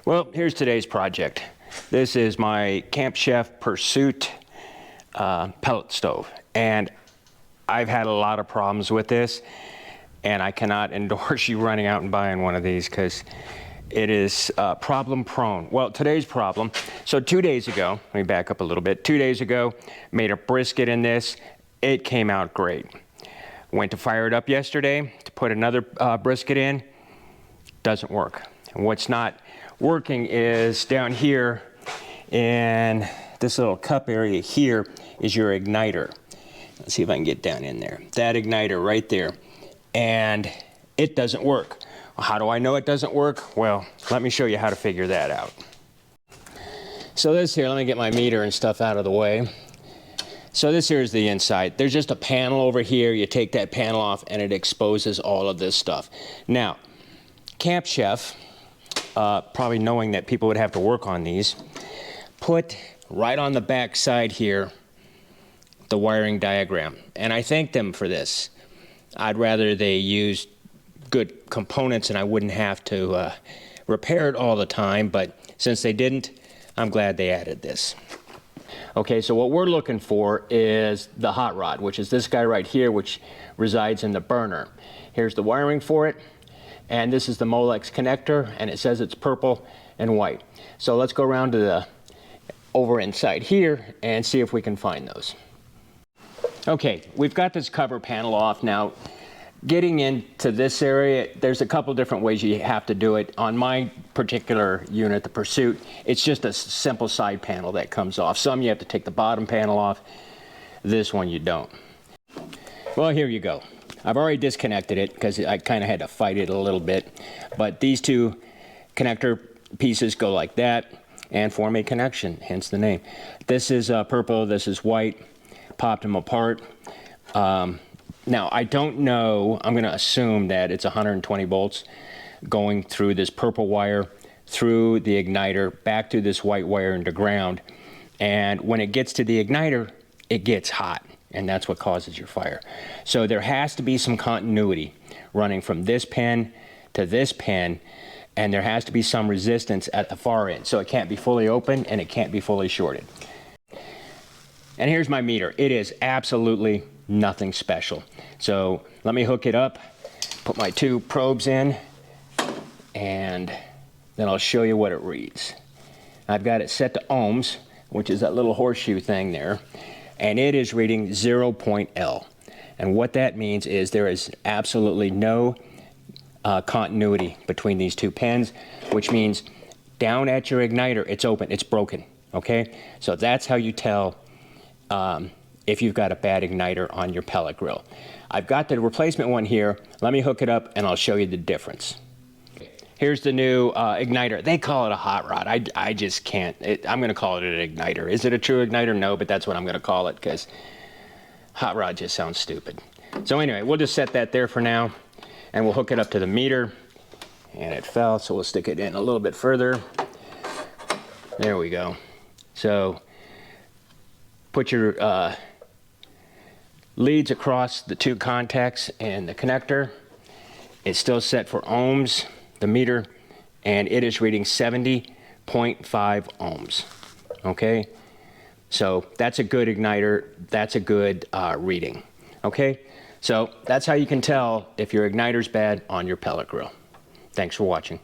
Well, here's today's project. This is my Camp Chef Pursuit pellet stove, and I've had a lot of problems with this, and I cannot endorse you running out and buying one of these because it is problem prone. Well, today's problem, so 2 days ago, let me back up a little bit. 2 days ago, made a brisket in this. It came out great. Went to fire it up yesterday to put another brisket in. Doesn't work. And what's not working is down here in this little cup area here is your igniter. Let's see if I can get down in there. That igniter right there. And it doesn't work. Well, how do I know it doesn't work? Well, let me show you how to figure that out. So this here, let me get my meter and stuff out of the way. So this here is the inside. There's just a panel over here. You take that panel off and it exposes all of this stuff. Now, Camp Chef, probably knowing that people would have to work on these, put right on the back side here the wiring diagram. And I thank them for this. I'd rather they use good components and I wouldn't have to repair it all the time, but since they didn't, I'm glad they added this. Okay, so what we're looking for is the hot rod, which is this guy right here, which resides in the burner. Here's the wiring for it. And this is the Molex connector, and it says it's purple and white. So let's go around to the over inside here and see if we can find those. Okay, we've got this cover panel off now. Getting into this area, there's a couple different ways you have to do it. On my particular unit, the Pursuit, it's just a simple side panel that comes off. Some you have to take the bottom panel off. This one you don't. Well, here you go. I've already disconnected it because I kind of had to fight it a little bit. But these two connector pieces go like that and form a connection, hence the name. This is purple, this is white. Popped them apart. Now, I don't know, I'm going to assume that it's 120 volts going through this purple wire, through the igniter, back to this white wire into ground. And when it gets to the igniter, it gets hot. And that's what causes your fire. So there has to be some continuity running from this pin to this pin, and there has to be some resistance at the far end. So it can't be fully open and it can't be fully shorted. And here's my meter. It is absolutely nothing special. So let me hook it up, put my two probes in, and then I'll show you what it reads. I've got it set to ohms, which is that little horseshoe thing there. And it is reading 0.L. And what that means is there is absolutely no continuity between these two pins, which means down at your igniter, it's open, it's broken, okay? So that's how you tell if you've got a bad igniter on your pellet grill. I've got the replacement one here. Let me hook it up and I'll show you the difference. Here's the new igniter. They call it a hot rod. I just can't. I'm going to call it an igniter. Is it a true igniter? No, but that's what I'm going to call it because hot rod just sounds stupid. So anyway, we'll just set that there for now, and we'll hook it up to the meter. And it fell, so we'll stick it in a little bit further. There we go. So put your leads across the two contacts and the connector. It's still set for ohms, the meter, and it is reading 70.5 ohms. Okay, so that's a good igniter. That's a good reading. Okay, so that's how you can tell if your igniter's bad on your pellet grill. Thanks for watching.